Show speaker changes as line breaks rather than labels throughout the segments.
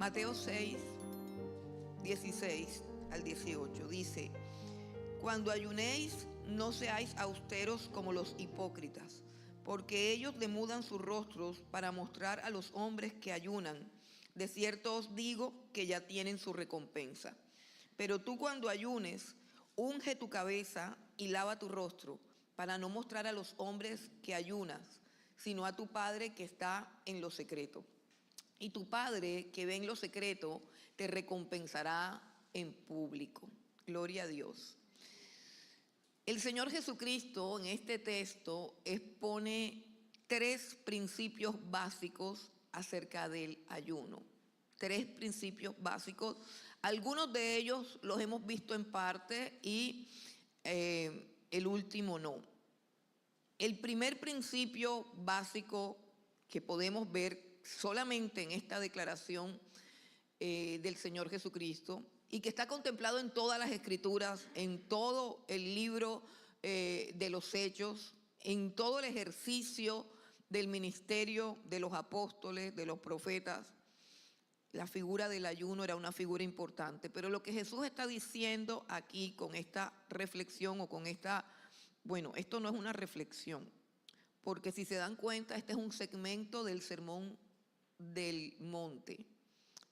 Mateo 6, 16 al 18 dice: cuando ayunéis, no seáis austeros como los hipócritas, porque ellos demudan sus rostros para mostrar a los hombres que ayunan. De cierto os digo que ya tienen su recompensa. Pero tú, cuando ayunes, unge tu cabeza y lava tu rostro, para no mostrar a los hombres que ayunas, sino a tu Padre que está en lo secreto. Y tu Padre que ve en lo secreto te recompensará en público. Gloria a Dios. El Señor Jesucristo en este texto expone 3 principios básicos acerca del ayuno. 3 principios básicos. Algunos de ellos los hemos visto en parte y el último no. El primer principio básico que podemos ver solamente en esta declaración del Señor Jesucristo, y que está contemplado en todas las Escrituras, en todo el libro de los Hechos, en todo el ejercicio del ministerio de los apóstoles, de los profetas. La figura del ayuno era una figura importante, pero lo que Jesús está diciendo aquí con esta reflexión o con esta, bueno, esto no es una reflexión, porque si se dan cuenta, este es un segmento del Sermón del Monte.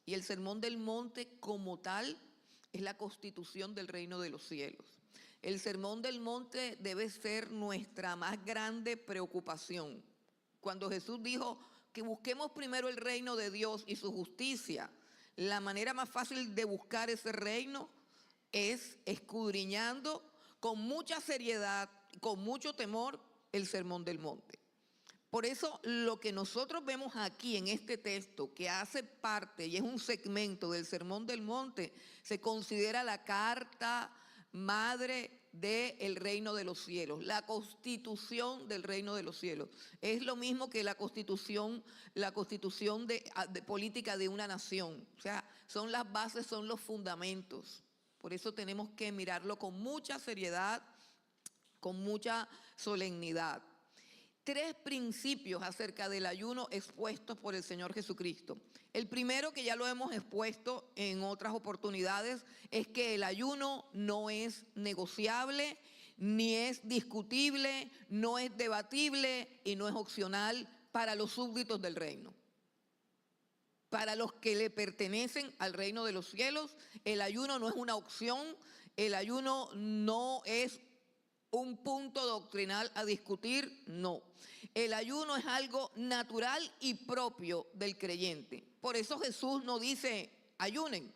Y el Sermón del Monte como tal es la constitución del reino de los cielos. El Sermón del Monte debe ser nuestra más grande preocupación. Cuando Jesús dijo que busquemos primero el reino de Dios y su justicia, la manera más fácil de buscar ese reino es escudriñando con mucha seriedad, con mucho temor, el Sermón del Monte. Por eso lo que nosotros vemos aquí en este texto, que hace parte y es un segmento del Sermón del Monte, se considera la carta madre del reino de los cielos, la constitución del reino de los cielos. Es lo mismo que la constitución de política de una nación. O sea, son las bases, son los fundamentos. Por eso tenemos que mirarlo con mucha seriedad, con mucha solemnidad. 3 principios acerca del ayuno expuestos por el Señor Jesucristo. El primero, que ya lo hemos expuesto en otras oportunidades, es que el ayuno no es negociable, ni es discutible, no es debatible y no es opcional para los súbditos del reino. Para los que le pertenecen al reino de los cielos, el ayuno no es una opción, el ayuno no es un punto doctrinal a discutir, no. El ayuno es algo natural y propio del creyente. Por eso Jesús no dice ayunen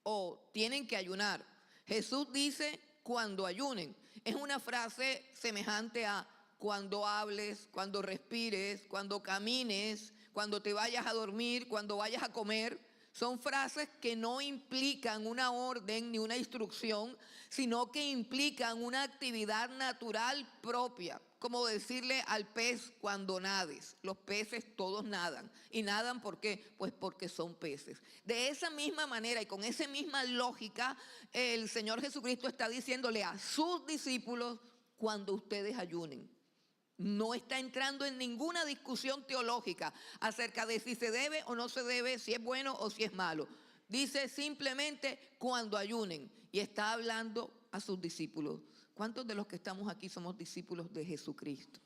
o tienen que ayunar. Jesús dice cuando ayunen. Es una frase semejante a cuando hables, cuando respires, cuando camines, cuando te vayas a dormir, cuando vayas a comer. Son frases que no implican una orden ni una instrucción, sino que implican una actividad natural propia. Como decirle al pez cuando nades. Los peces todos nadan. ¿Y nadan por qué? Pues porque son peces. De esa misma manera y con esa misma lógica, el Señor Jesucristo está diciéndole a sus discípulos cuando ustedes ayunen. No está entrando en ninguna discusión teológica acerca de si se debe o no se debe, si es bueno o si es malo. Dice simplemente cuando ayunen, y está hablando a sus discípulos. ¿Cuántos de los que estamos aquí somos discípulos de Jesucristo?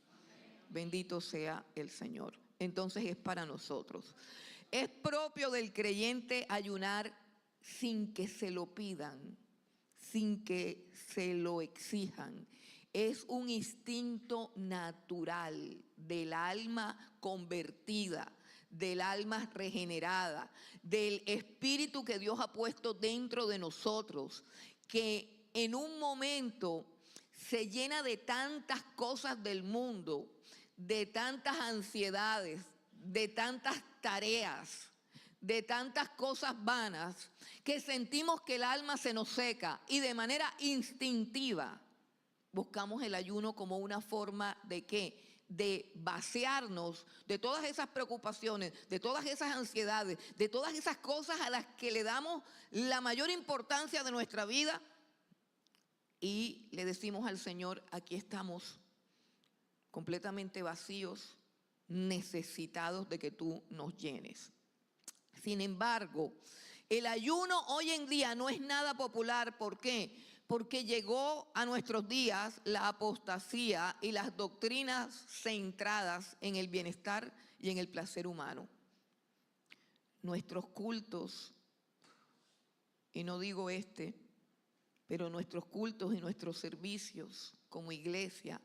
Bendito sea el Señor. Entonces es para nosotros. Es propio del creyente ayunar sin que se lo pidan, sin que se lo exijan. Es un instinto natural del alma convertida, del alma regenerada, del espíritu que Dios ha puesto dentro de nosotros, que en un momento se llena de tantas cosas del mundo, de tantas ansiedades, de tantas tareas, de tantas cosas vanas, que sentimos que el alma se nos seca y de manera instintiva buscamos el ayuno como una forma de ¿qué? De vaciarnos de todas esas preocupaciones, de todas esas ansiedades, de todas esas cosas a las que le damos la mayor importancia de nuestra vida, y le decimos al Señor: aquí estamos completamente vacíos, necesitados de que tú nos llenes. Sin embargo, el ayuno hoy en día no es nada popular. ¿Por qué? Porque llegó a nuestros días la apostasía y las doctrinas centradas en el bienestar y en el placer humano. Nuestros cultos, y no digo pero nuestros cultos y nuestros servicios como iglesia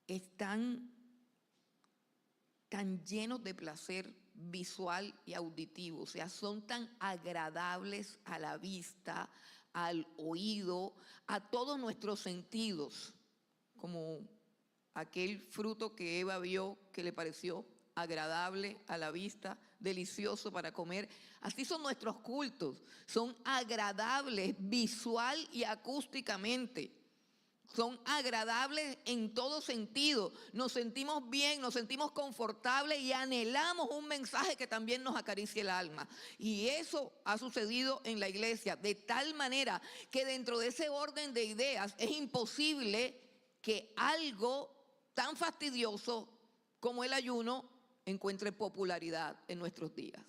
están tan llenos de placer visual y auditivo, o sea, son tan agradables a la vista, al oído, a todos nuestros sentidos, como aquel fruto que Eva vio que le pareció agradable a la vista, delicioso para comer. Así son nuestros cultos, son agradables visual y acústicamente. Son agradables en todo sentido. Nos sentimos bien, nos sentimos confortables y anhelamos un mensaje que también nos acaricie el alma. Y eso ha sucedido en la iglesia, de tal manera que dentro de ese orden de ideas es imposible que algo tan fastidioso como el ayuno encuentre popularidad en nuestros días.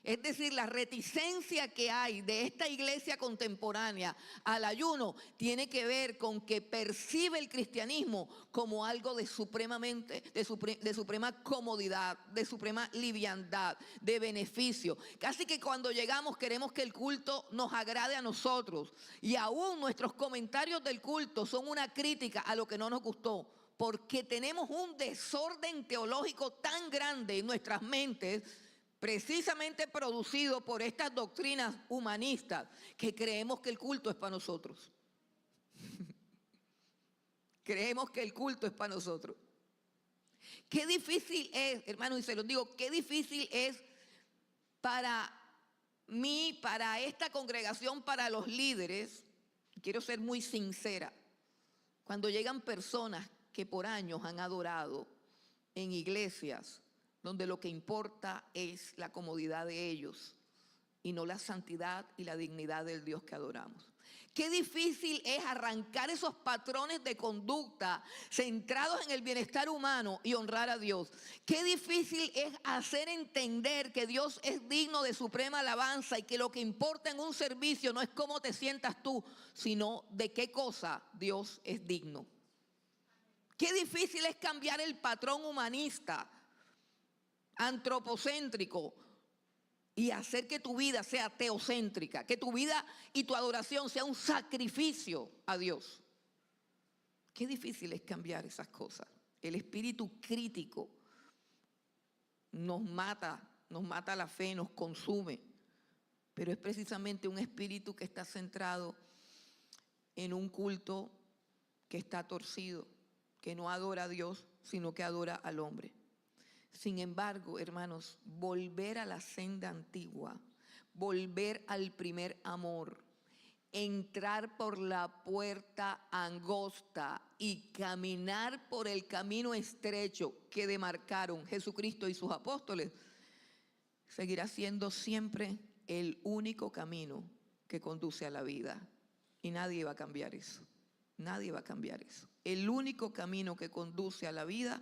Es decir, la reticencia que hay de esta iglesia contemporánea al ayuno tiene que ver con que percibe el cristianismo como algo de suprema comodidad, de suprema liviandad, de beneficio. Casi que cuando llegamos queremos que el culto nos agrade a nosotros, y aún nuestros comentarios del culto son una crítica a lo que no nos gustó, porque tenemos un desorden teológico tan grande en nuestras mentes, precisamente producido por estas doctrinas humanistas, que creemos que el culto es para nosotros. Creemos que el culto es para nosotros. Qué difícil es, hermanos, y se los digo, qué difícil es para mí, para esta congregación, para los líderes. Quiero ser muy sincera. Cuando llegan personas que por años han adorado en iglesias donde lo que importa es la comodidad de ellos y no la santidad y la dignidad del Dios que adoramos. Qué difícil es arrancar esos patrones de conducta centrados en el bienestar humano y honrar a Dios. Qué difícil es hacer entender que Dios es digno de suprema alabanza y que lo que importa en un servicio no es cómo te sientas tú, sino de qué cosa Dios es digno. Qué difícil es cambiar el patrón humanista, antropocéntrico, y hacer que tu vida sea teocéntrica, que tu vida y tu adoración sea un sacrificio a Dios. Qué difícil es cambiar esas cosas. El espíritu crítico nos mata la fe, nos consume, pero es precisamente un espíritu que está centrado en un culto que está torcido, que no adora a Dios, sino que adora al hombre. Sin embargo, hermanos, volver a la senda antigua, volver al primer amor, entrar por la puerta angosta y caminar por el camino estrecho que demarcaron Jesucristo y sus apóstoles, seguirá siendo siempre el único camino que conduce a la vida. Y nadie va a cambiar eso. Nadie va a cambiar eso. El único camino que conduce a la vida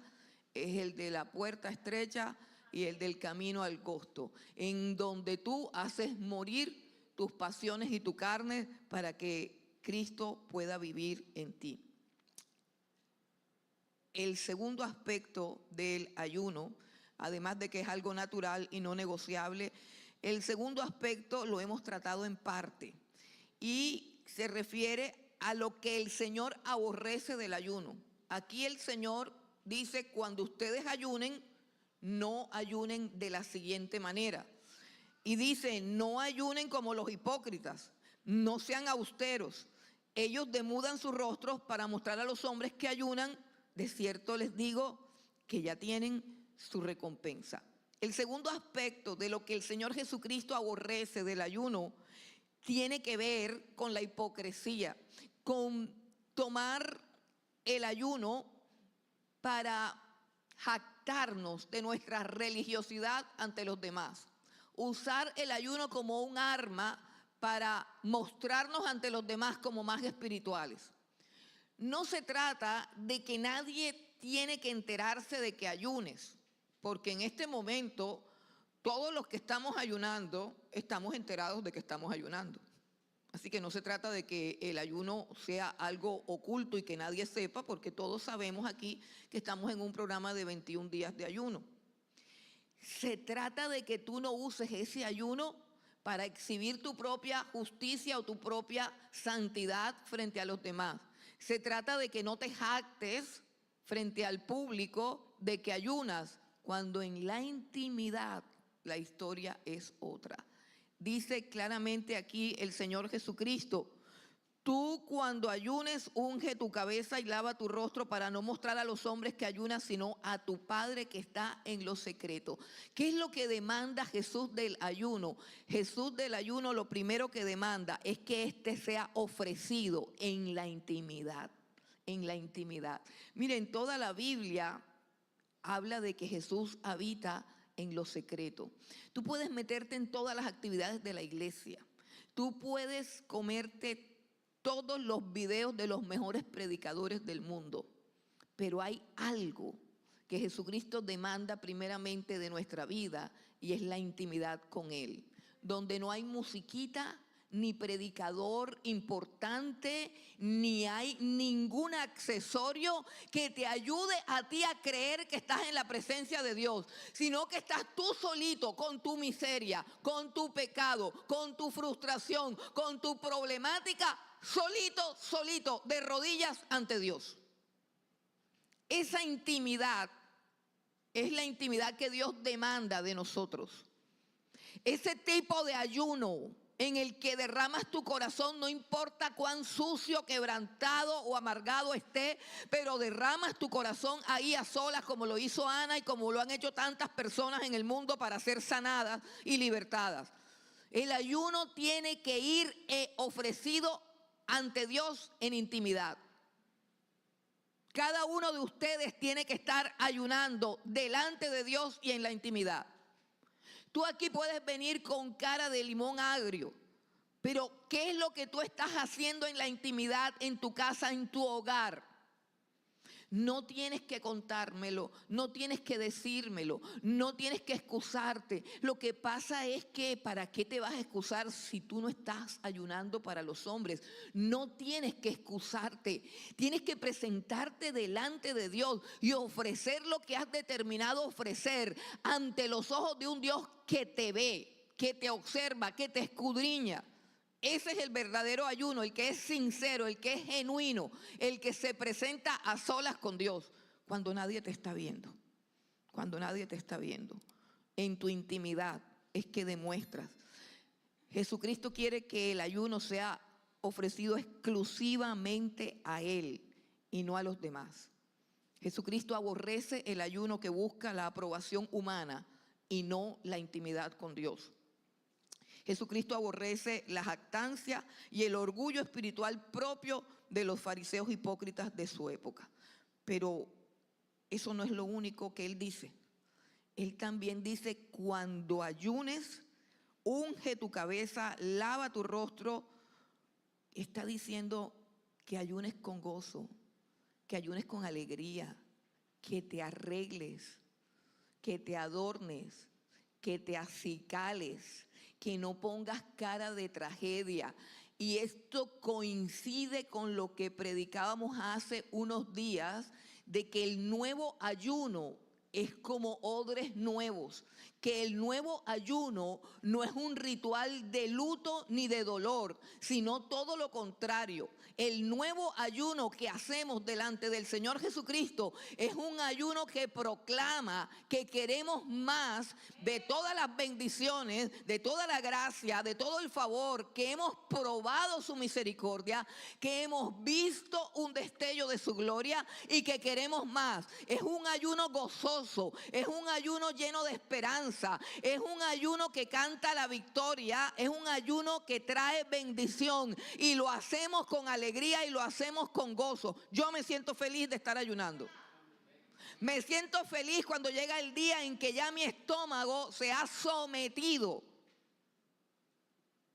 es el de la puerta estrecha y el del camino al costo, en donde tú haces morir tus pasiones y tu carne para que Cristo pueda vivir en ti. El segundo aspecto del ayuno, además de que es algo natural y no negociable, el segundo aspecto lo hemos tratado en parte y se refiere a lo que el Señor aborrece del ayuno. Aquí el Señor dice: cuando ustedes ayunen, no ayunen de la siguiente manera. Y dice: no ayunen como los hipócritas, no sean austeros. Ellos demudan sus rostros para mostrar a los hombres que ayunan. De cierto les digo que ya tienen su recompensa. El segundo aspecto de lo que el Señor Jesucristo aborrece del ayuno tiene que ver con la hipocresía, con tomar el ayuno para jactarnos de nuestra religiosidad ante los demás. Usar el ayuno como un arma para mostrarnos ante los demás como más espirituales. No se trata de que nadie tiene que enterarse de que ayunes, porque en este momento todos los que estamos ayunando estamos enterados de que estamos ayunando. Así que no se trata de que el ayuno sea algo oculto y que nadie sepa, porque todos sabemos aquí que estamos en un programa de 21 días de ayuno. Se trata de que tú no uses ese ayuno para exhibir tu propia justicia o tu propia santidad frente a los demás. Se trata de que no te jactes frente al público de que ayunas, cuando en la intimidad la historia es otra. Dice claramente aquí el Señor Jesucristo: tú cuando ayunes, unge tu cabeza y lava tu rostro para no mostrar a los hombres que ayunas, sino a tu Padre que está en lo secreto. ¿Qué es lo que demanda Jesús del ayuno? Jesús del ayuno lo primero que demanda es que éste sea ofrecido en la intimidad. En la intimidad. Miren, toda la Biblia habla de que Jesús habita en lo secreto. Tú puedes meterte en todas las actividades de la iglesia. Tú puedes comerte todos los videos de los mejores predicadores del mundo, pero hay algo que Jesucristo demanda primeramente de nuestra vida, y es la intimidad con Él, donde no hay musiquita, ni predicador importante, ni hay ningún accesorio que te ayude a ti a creer que estás en la presencia de Dios, sino que estás tú solito con tu miseria, con tu pecado, con tu frustración, con tu problemática, solito, de rodillas ante Dios. Esa intimidad es la intimidad que Dios demanda de nosotros. Ese tipo de ayuno en el que derramas tu corazón, no importa cuán sucio, quebrantado o amargado esté, pero derramas tu corazón ahí a solas, como lo hizo Ana y como lo han hecho tantas personas en el mundo para ser sanadas y libertadas. El ayuno tiene que ir ofrecido ante Dios en intimidad. Cada uno de ustedes tiene que estar ayunando delante de Dios y en la intimidad. Tú aquí puedes venir con cara de limón agrio, pero ¿qué es lo que tú estás haciendo en la intimidad, en tu casa, en tu hogar? No tienes que contármelo, no tienes que decírmelo, no tienes que excusarte. Lo que pasa es que ¿para qué te vas a excusar si tú no estás ayunando para los hombres? No tienes que excusarte, tienes que presentarte delante de Dios y ofrecer lo que has determinado ofrecer ante los ojos de un Dios que te ve, que te observa, que te escudriña. Ese es el verdadero ayuno, el que es sincero, el que es genuino, el que se presenta a solas con Dios, cuando nadie te está viendo. Cuando nadie te está viendo. En tu intimidad es que demuestras. Jesucristo quiere que el ayuno sea ofrecido exclusivamente a Él y no a los demás. Jesucristo aborrece el ayuno que busca la aprobación humana y no la intimidad con Dios. Jesucristo aborrece la jactancia y el orgullo espiritual propio de los fariseos hipócritas de su época. Pero eso no es lo único que Él dice. Él también dice: cuando ayunes, unge tu cabeza, lava tu rostro. Está diciendo que ayunes con gozo, que ayunes con alegría, que te arregles, que te adornes, que te acicales, que no pongas cara de tragedia. Y esto coincide con lo que predicábamos hace unos días, de que el nuevo ayuno es como odres nuevos, que el nuevo ayuno no es un ritual de luto ni de dolor, sino todo lo contrario. El nuevo ayuno que hacemos delante del Señor Jesucristo es un ayuno que proclama que queremos más de todas las bendiciones, de toda la gracia, de todo el favor, que hemos probado su misericordia, que hemos visto un destello de su gloria y que queremos más. Es un ayuno gozoso, es un ayuno lleno de esperanza, es un ayuno que canta la victoria, es un ayuno que trae bendición, y lo hacemos con alegría y lo hacemos con gozo. Yo me siento feliz de estar ayunando. Me siento feliz cuando llega el día en que ya mi estómago se ha sometido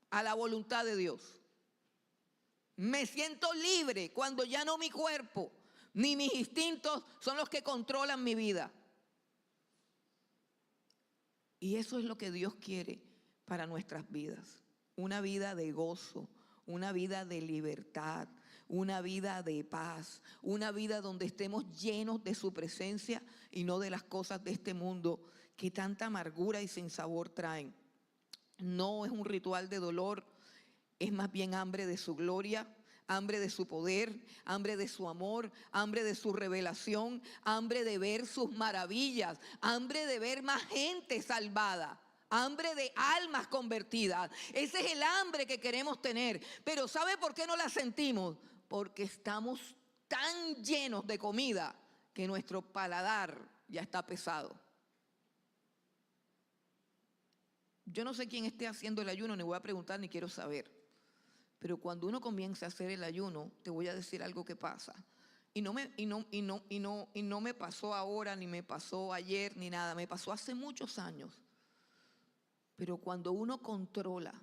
a la voluntad de Dios. Me siento libre cuando ya no mi cuerpo ni mis instintos son los que controlan mi vida. Y eso es lo que Dios quiere para nuestras vidas. Una vida de gozo, una vida de libertad, una vida de paz, una vida donde estemos llenos de su presencia y no de las cosas de este mundo que tanta amargura y sinsabor traen. No es un ritual de dolor, es más bien hambre de su gloria, hambre de su poder, hambre de su amor, hambre de su revelación, hambre de ver sus maravillas, hambre de ver más gente salvada, hambre de almas convertidas. Ese es el hambre que queremos tener. Pero ¿sabe por qué no la sentimos? Porque estamos tan llenos de comida que nuestro paladar ya está pesado. Yo no sé quién esté haciendo el ayuno, ni voy a preguntar, ni quiero saber. Pero cuando uno comienza a hacer el ayuno, te voy a decir algo que pasa. Y no me pasó ahora, ni me pasó ayer, ni nada. Me pasó hace muchos años. Pero cuando uno controla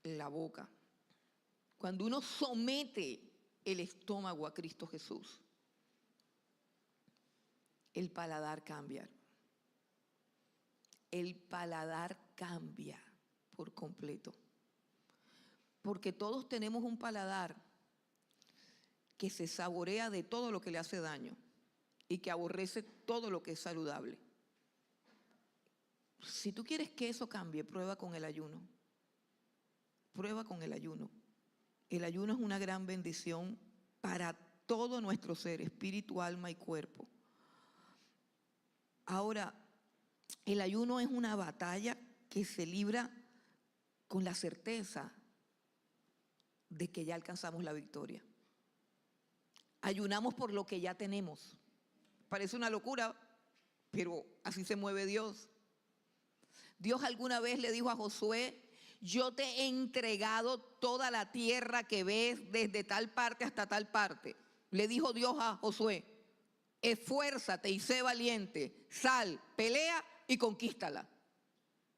la boca, cuando uno somete el estómago a Cristo Jesús, el paladar cambia. El paladar cambia por completo. Porque todos tenemos un paladar que se saborea de todo lo que le hace daño y que aborrece todo lo que es saludable. Si tú quieres que eso cambie, prueba con el ayuno. Prueba con el ayuno. El ayuno es una gran bendición para todo nuestro ser, espíritu, alma y cuerpo. Ahora, el ayuno es una batalla que se libra con la certeza de que ya alcanzamos la victoria. Ayunamos por lo que ya tenemos. Parece una locura, pero así se mueve Dios. Dios alguna vez le dijo a Josué: yo te he entregado toda la tierra que ves desde tal parte hasta tal parte. Le dijo Dios a Josué: esfuérzate y sé valiente, sal, pelea y conquístala.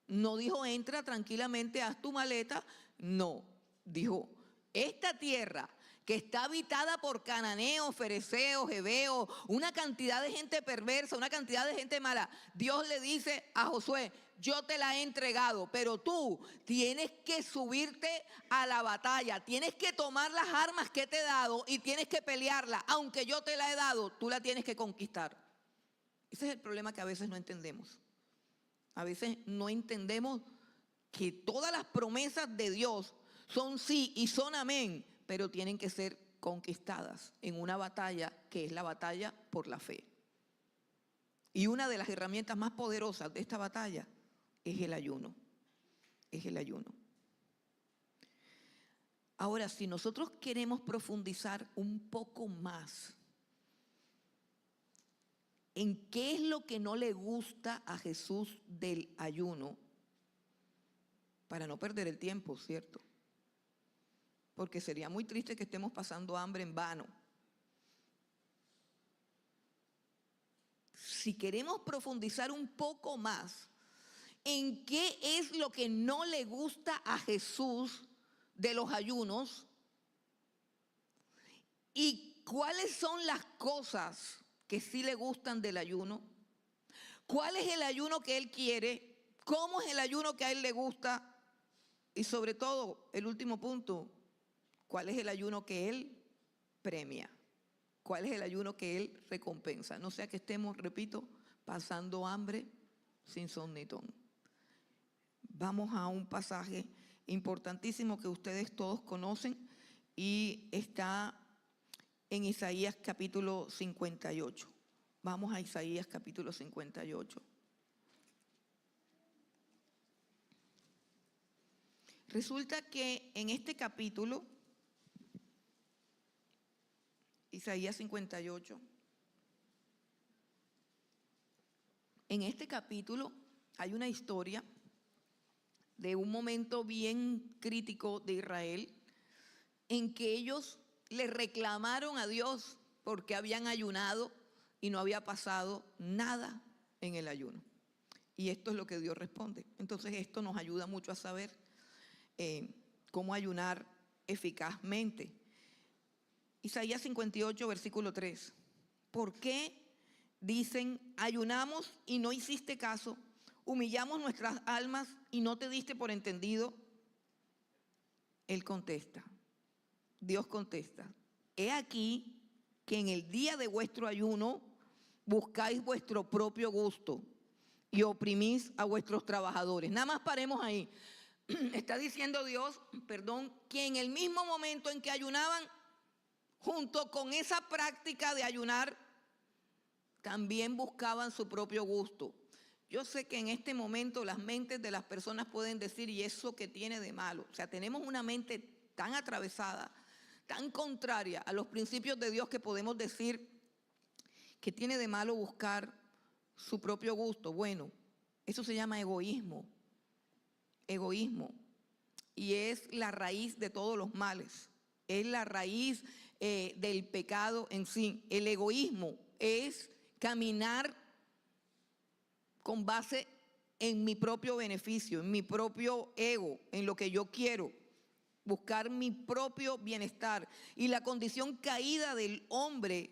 No dijo: entra tranquilamente, haz tu maleta. No, dijo: esta tierra que está habitada por cananeos, fereceos, heveos, una cantidad de gente perversa, una cantidad de gente mala, Dios le dice a Josué: yo te la he entregado, pero tú tienes que subirte a la batalla, tienes que tomar las armas que te he dado y tienes que pelearla. Aunque yo te la he dado, tú la tienes que conquistar. Ese es el problema que a veces no entendemos. A veces no entendemos que todas las promesas de Dios son sí y son amén, pero tienen que ser conquistadas en una batalla que es la batalla por la fe. Y una de las herramientas más poderosas de esta batalla es el ayuno. Es el ayuno. Ahora, si nosotros queremos profundizar un poco más en qué es lo que no le gusta a Jesús del ayuno, para no perder el tiempo, ¿cierto? Porque sería muy triste que estemos pasando hambre en vano. Si queremos profundizar un poco más en qué es lo que no le gusta a Jesús de los ayunos y cuáles son las cosas que sí le gustan del ayuno, cuál es el ayuno que Él quiere, cómo es el ayuno que a Él le gusta y sobre todo, el último punto, cuál es el ayuno que Él premia, cuál es el ayuno que Él recompensa. No sea que estemos, repito, pasando hambre sin son ni ton. Vamos a un pasaje importantísimo que ustedes todos conocen y está en Isaías capítulo 58. Vamos a Isaías capítulo 58. Resulta que en este capítulo, Isaías 58, en este capítulo hay una historia de un momento bien crítico de Israel en que ellos le reclamaron a Dios porque habían ayunado y no había pasado nada en el ayuno. Y esto es lo que Dios responde. Entonces esto nos ayuda mucho a saber cómo ayunar eficazmente. Isaías 58, versículo 3. ¿Por qué dicen, ayunamos y no hiciste caso, humillamos nuestras almas y no te diste por entendido. Él contesta, Dios contesta, he aquí que en el día de vuestro ayuno buscáis vuestro propio gusto y oprimís a vuestros trabajadores. Nada más paremos ahí. Está diciendo Dios, que en el mismo momento en que ayunaban, junto con esa práctica de ayunar, también buscaban su propio gusto. Yo sé que en este momento las mentes de las personas pueden decir, ¿y eso qué tiene de malo? O sea, tenemos una mente tan atravesada, tan contraria a los principios de Dios, que podemos decir que tiene de malo buscar su propio gusto. Bueno, eso se llama egoísmo. Egoísmo. Y es la raíz de todos los males. Es la raíz del pecado en sí. El egoísmo es caminar con base en mi propio beneficio, en mi propio ego, en lo que yo quiero, buscar mi propio bienestar. Y la condición caída del hombre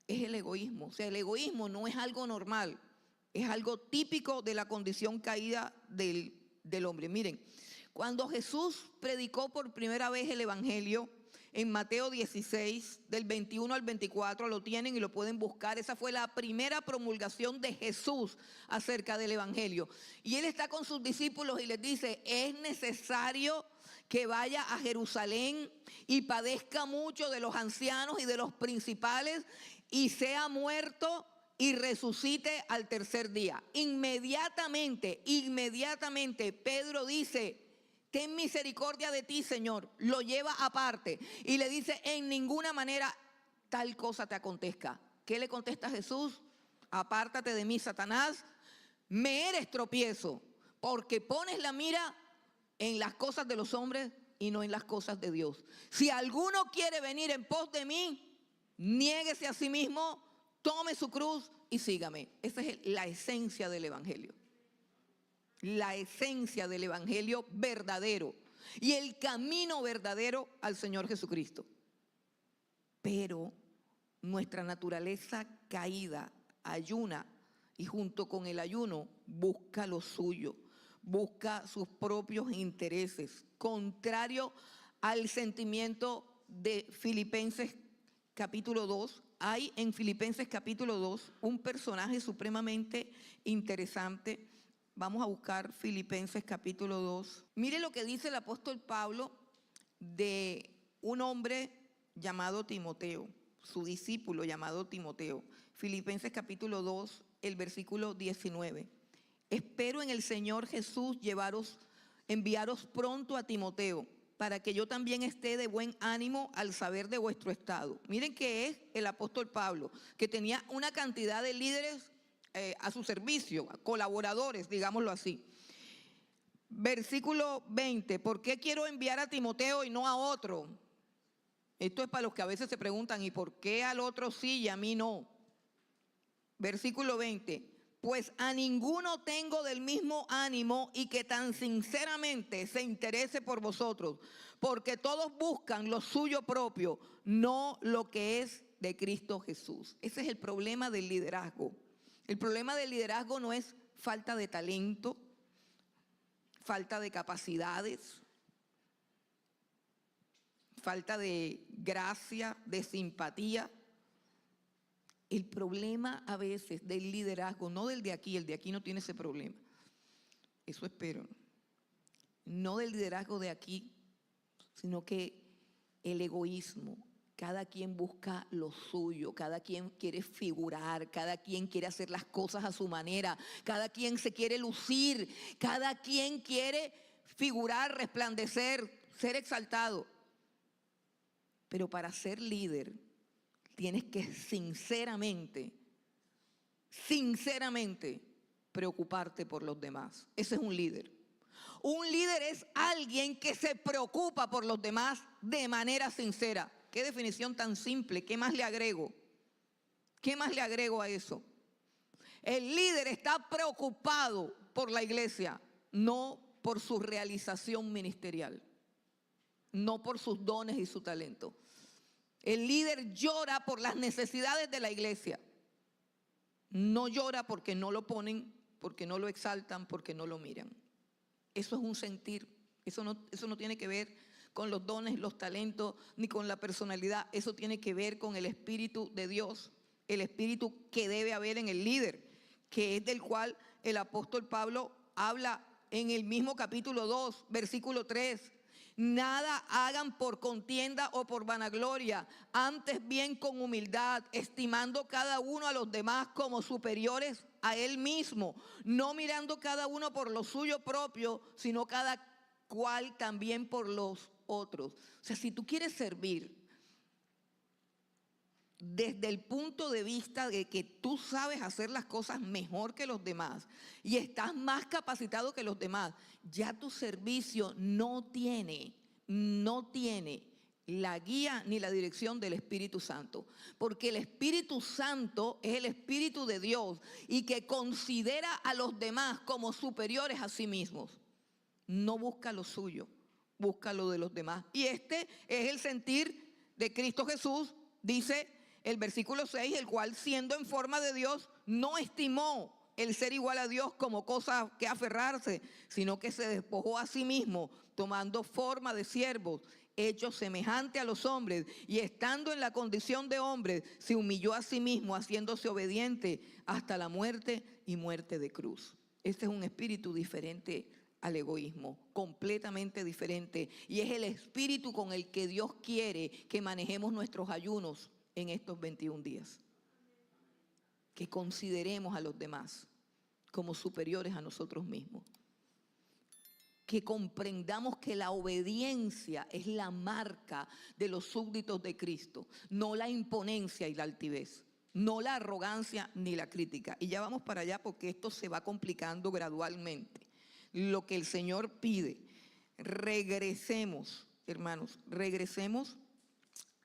es el egoísmo. O sea, el egoísmo no es algo normal, es algo típico de la condición caída del hombre. Miren, cuando Jesús predicó por primera vez el evangelio, en Mateo 16, del 21 al 24, lo tienen y lo pueden buscar. Esa fue la primera promulgación de Jesús acerca del evangelio. Y él está con sus discípulos y les dice, es necesario que vaya a Jerusalén y padezca mucho de los ancianos y de los principales y sea muerto y resucite al tercer día. Inmediatamente Pedro dice, ten misericordia de ti, Señor. Lo lleva aparte y le dice, en ninguna manera tal cosa te acontezca. ¿Qué le contesta Jesús? Apártate de mí, Satanás, me eres tropiezo, porque pones la mira en las cosas de los hombres y no en las cosas de Dios. Si alguno quiere venir en pos de mí, niéguese a sí mismo, tome su cruz y sígame. Esa es la esencia del evangelio. La esencia del evangelio verdadero y el camino verdadero al Señor Jesucristo. Pero nuestra naturaleza caída ayuna y junto con el ayuno busca lo suyo, busca sus propios intereses, contrario al sentimiento de Filipenses capítulo 2. Hay en Filipenses capítulo 2 un personaje supremamente interesante. Vamos a buscar Filipenses capítulo 2. Mire lo que dice el apóstol Pablo de un hombre llamado Timoteo, su discípulo llamado Timoteo. Filipenses capítulo 2, el versículo 19. Espero en el Señor Jesús enviaros pronto a Timoteo, para que yo también esté de buen ánimo al saber de vuestro estado. Miren que es el apóstol Pablo, que tenía una cantidad de líderes a su servicio, colaboradores, digámoslo así. Versículo 20, ¿por qué quiero enviar a Timoteo y no a otro? Esto es para los que a veces se preguntan, ¿y por qué al otro sí y a mí no? Versículo 20, pues a ninguno tengo del mismo ánimo y que tan sinceramente se interese por vosotros, porque todos buscan lo suyo propio, no lo que es de Cristo Jesús. Ese es el problema del liderazgo. El problema del liderazgo no es falta de talento, falta de capacidades, falta de gracia, de simpatía. El problema a veces del liderazgo, no del de aquí, el de aquí no tiene ese problema. Eso espero. No del liderazgo de aquí, sino que el egoísmo. Cada quien busca lo suyo, cada quien quiere figurar, cada quien quiere hacer las cosas a su manera, cada quien se quiere lucir, cada quien quiere figurar, resplandecer, ser exaltado. Pero para ser líder tienes que sinceramente preocuparte por los demás. Ese es un líder. Un líder es alguien que se preocupa por los demás de manera sincera. Qué definición tan simple, ¿qué más le agrego? ¿Qué más le agrego a eso? El líder está preocupado por la iglesia, no por su realización ministerial, no por sus dones y su talento. El líder llora por las necesidades de la iglesia. No llora porque no lo ponen, porque no lo exaltan, porque no lo miran. Eso es un sentir. Eso no tiene que ver con los dones, los talentos, ni con la personalidad. Eso tiene que ver con el Espíritu de Dios, el Espíritu que debe haber en el líder, que es del cual el apóstol Pablo habla en el mismo capítulo 2, versículo 3. Nada hagan por contienda o por vanagloria, antes bien con humildad, estimando cada uno a los demás como superiores a él mismo, no mirando cada uno por lo suyo propio, sino cada cual también por los otros. O sea, si tú quieres servir desde el punto de vista de que tú sabes hacer las cosas mejor que los demás y estás más capacitado que los demás, ya tu servicio no tiene la guía ni la dirección del Espíritu Santo, porque el Espíritu Santo es el Espíritu de Dios y que considera a los demás como superiores a sí mismos. No busca lo suyo, busca lo de los demás. Y este es el sentir de Cristo Jesús, dice el versículo 6, el cual siendo en forma de Dios no estimó el ser igual a Dios como cosa que aferrarse, sino que se despojó a sí mismo, tomando forma de siervo, hecho semejante a los hombres, y estando en la condición de hombre, se humilló a sí mismo, haciéndose obediente hasta la muerte y muerte de cruz. Este es un espíritu diferente al egoísmo, completamente diferente, y es el espíritu con el que Dios quiere que manejemos nuestros ayunos en estos 21 días. Que consideremos a los demás como superiores a nosotros mismos. Que comprendamos que la obediencia es la marca de los súbditos de Cristo, no la imponencia y la altivez, no la arrogancia ni la crítica. Y ya vamos para allá porque esto se va complicando gradualmente. Lo que el Señor pide, regresemos, hermanos, regresemos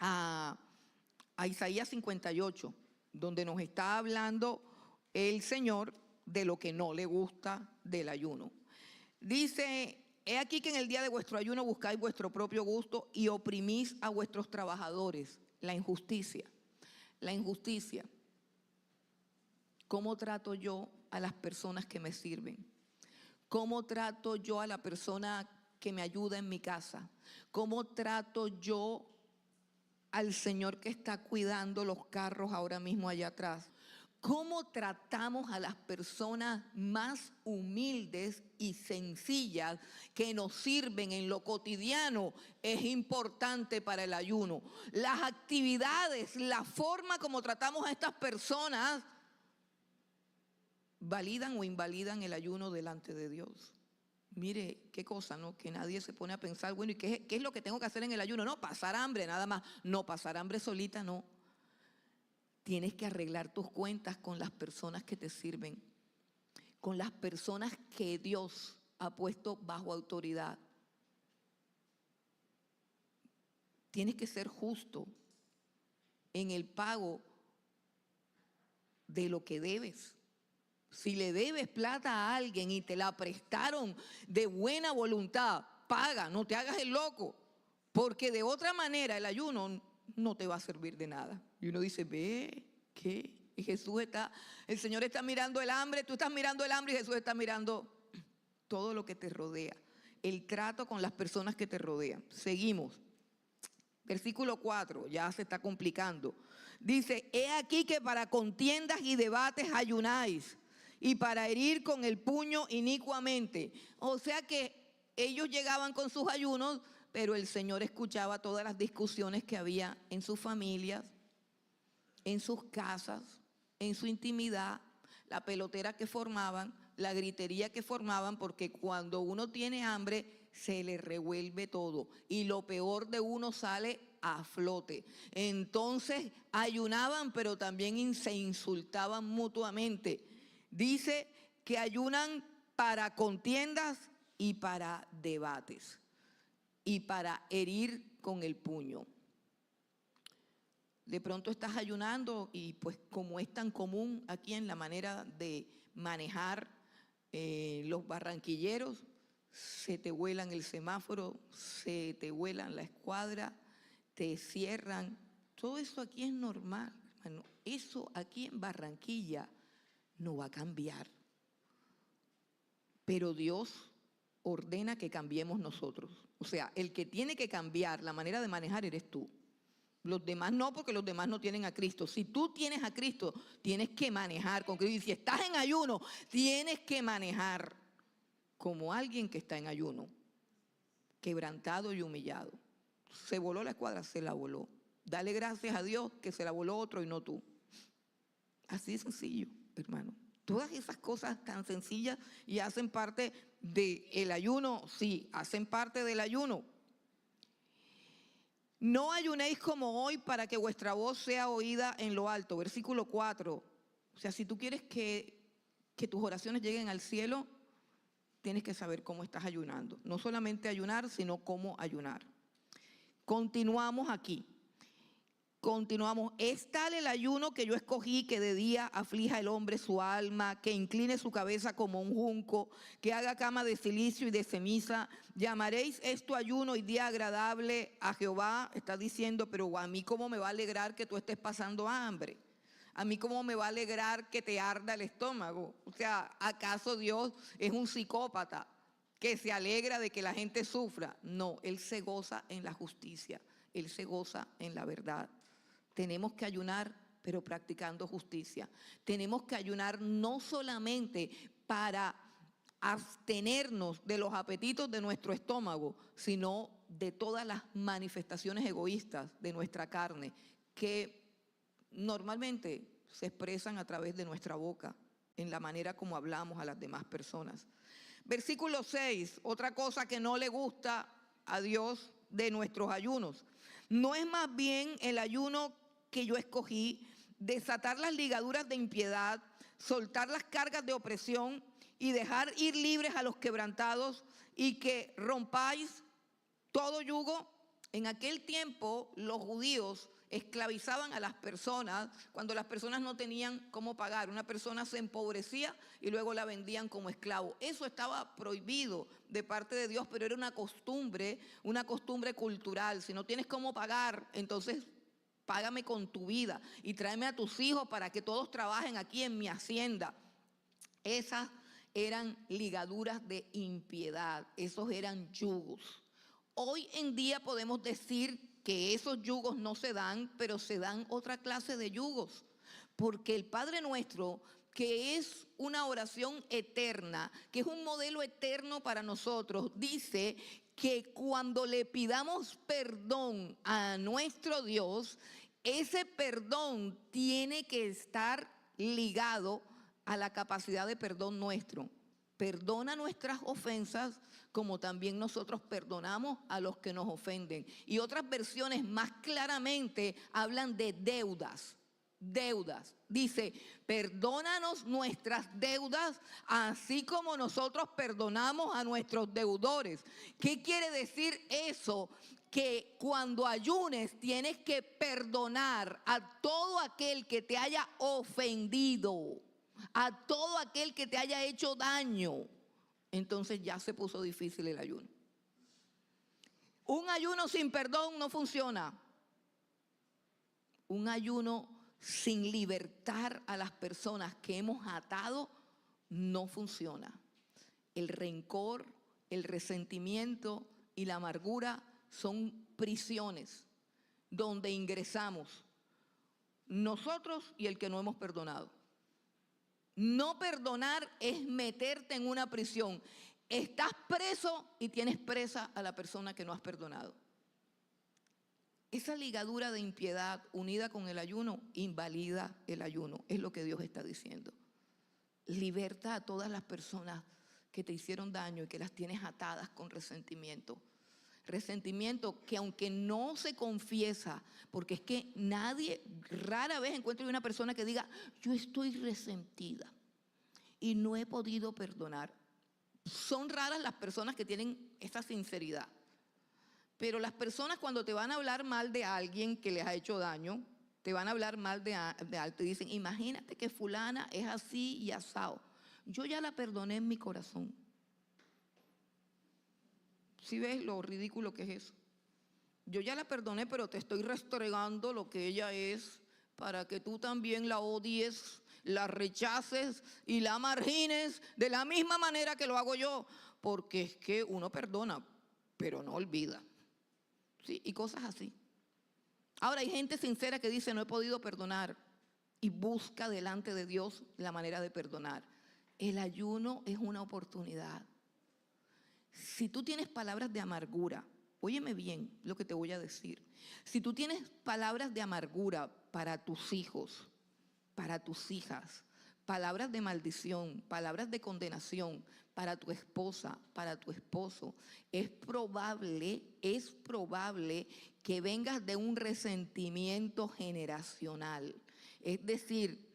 a Isaías 58, donde nos está hablando el Señor de lo que no le gusta del ayuno. Dice, he aquí que en el día de vuestro ayuno buscáis vuestro propio gusto y oprimís a vuestros trabajadores. La injusticia. La injusticia. ¿Cómo trato yo a las personas que me sirven? ¿Cómo trato yo a la persona que me ayuda en mi casa? ¿Cómo trato yo al señor que está cuidando los carros ahora mismo allá atrás? ¿Cómo tratamos a las personas más humildes y sencillas que nos sirven en lo cotidiano? Es importante para el ayuno. Las actividades, la forma como tratamos a estas personas validan o invalidan el ayuno delante de Dios. Mire, qué cosa, ¿no? Que nadie se pone a pensar, bueno, ¿y qué es lo que tengo que hacer en el ayuno? No, pasar hambre, nada más. No, pasar hambre solita, no. Tienes que arreglar tus cuentas con las personas que te sirven, con las personas que Dios ha puesto bajo autoridad. Tienes que ser justo en el pago de lo que debes. Si le debes plata a alguien y te la prestaron de buena voluntad, paga, no te hagas el loco, porque de otra manera el ayuno no te va a servir de nada. Y uno dice, ve, ¿qué? Y el Señor está mirando el hambre, tú estás mirando el hambre y Jesús está mirando todo lo que te rodea, el trato con las personas que te rodean. Seguimos. Versículo 4, ya se está complicando. Dice, he aquí que para contiendas y debates ayunáis, y para herir con el puño inicuamente. O sea que ellos llegaban con sus ayunos, pero el Señor escuchaba todas las discusiones que había en sus familias, en sus casas, en su intimidad, la pelotera que formaban, la gritería que formaban, porque cuando uno tiene hambre se le revuelve todo y lo peor de uno sale a flote. Entonces ayunaban, pero también se insultaban mutuamente. Dice que ayunan para contiendas y para debates y para herir con el puño. De pronto estás ayunando y pues como es tan común aquí en la manera de manejar los barranquilleros, se te vuelan el semáforo, se te vuelan la escuadra, te cierran. Todo eso aquí es normal, hermano. Eso aquí en Barranquilla no va a cambiar. Pero Dios ordena que cambiemos nosotros. O sea, el que tiene que cambiar la manera de manejar eres tú. Los demás no, porque los demás no tienen a Cristo. Si tú tienes a Cristo, tienes que manejar con Cristo. Y si estás en ayuno, tienes que manejar como alguien que está en ayuno, quebrantado y humillado. Se voló la escuadra, se la voló. Dale gracias a Dios que se la voló otro y no tú. Así de sencillo, hermano. Todas esas cosas tan sencillas y hacen parte del ayuno, sí, hacen parte del ayuno. No ayunéis como hoy para que vuestra voz sea oída en lo alto. Versículo 4. O sea, si tú quieres que tus oraciones lleguen al cielo, tienes que saber cómo estás ayunando. No solamente ayunar, sino cómo ayunar. Continuamos aquí. Continuamos. Es tal el ayuno que yo escogí, que de día aflija el hombre su alma, que incline su cabeza como un junco, que haga cama de silicio y de ceniza. Llamaréis esto ayuno y día agradable a Jehová. Está diciendo, pero a mí cómo me va a alegrar que tú estés pasando hambre. A mí cómo me va a alegrar que te arda el estómago. O sea, ¿acaso Dios es un psicópata que se alegra de que la gente sufra? No, Él se goza en la justicia. Él se goza en la verdad. Tenemos que ayunar, pero practicando justicia. Tenemos que ayunar no solamente para abstenernos de los apetitos de nuestro estómago, sino de todas las manifestaciones egoístas de nuestra carne, que normalmente se expresan a través de nuestra boca, en la manera como hablamos a las demás personas. Versículo 6, otra cosa que no le gusta a Dios de nuestros ayunos. ¿No es más bien el ayuno que yo escogí, desatar las ligaduras de impiedad, soltar las cargas de opresión y dejar ir libres a los quebrantados y que rompáis todo yugo? En aquel tiempo los judíos esclavizaban a las personas cuando las personas no tenían cómo pagar. Una persona se empobrecía y luego la vendían como esclavo. Eso estaba prohibido de parte de Dios, pero era una costumbre cultural. Si no tienes cómo pagar, entonces págame con tu vida y tráeme a tus hijos para que todos trabajen aquí en mi hacienda. Esas eran ligaduras de impiedad, esos eran yugos. Hoy en día podemos decir que esos yugos no se dan, pero se dan otra clase de yugos, porque el Padre Nuestro, que es una oración eterna, que es un modelo eterno para nosotros, dice que cuando le pidamos perdón a nuestro Dios, ese perdón tiene que estar ligado a la capacidad de perdón nuestro. Perdona nuestras ofensas como también nosotros perdonamos a los que nos ofenden. Y otras versiones más claramente hablan de deudas. Deudas. Dice, perdónanos nuestras deudas, así como nosotros perdonamos a nuestros deudores. ¿Qué quiere decir eso? Que cuando ayunes tienes que perdonar a todo aquel que te haya ofendido, a todo aquel que te haya hecho daño. Entonces ya se puso difícil el ayuno. Un ayuno sin perdón no funciona. Un ayuno sin libertar a las personas que hemos atado no funciona. El rencor, el resentimiento y la amargura son prisiones donde ingresamos nosotros y el que no hemos perdonado. No perdonar es meterte en una prisión. Estás preso y tienes presa a la persona que no has perdonado. Esa ligadura de impiedad unida con el ayuno invalida el ayuno, es lo que Dios está diciendo. Liberta a todas las personas que te hicieron daño y que las tienes atadas con resentimiento. Resentimiento que aunque no se confiesa, porque es que rara vez encuentro una persona que diga, yo estoy resentida y no he podido perdonar. Son raras las personas que tienen esa sinceridad. Pero las personas cuando te van a hablar mal de alguien que les ha hecho daño, te van a hablar mal de alguien, te dicen, imagínate que fulana es así y asado. Yo ya la perdoné en mi corazón. ¿Sí ves lo ridículo que es eso? Yo ya la perdoné, pero te estoy restregando lo que ella es para que tú también la odies. la rechaces y la margines de la misma manera que lo hago yo, porque es que uno perdona, pero no olvida. ¿Sí? Y cosas así. Ahora hay gente sincera que dice, no he podido perdonar, y busca delante de Dios la manera de perdonar. El ayuno es una oportunidad. Si tú tienes palabras de amargura, óyeme bien lo que te voy a decir. Si tú tienes palabras de amargura para tus hijos, para tus hijas, palabras de maldición, palabras de condenación para tu esposa, para tu esposo, es probable que vengas de un resentimiento generacional. Es decir,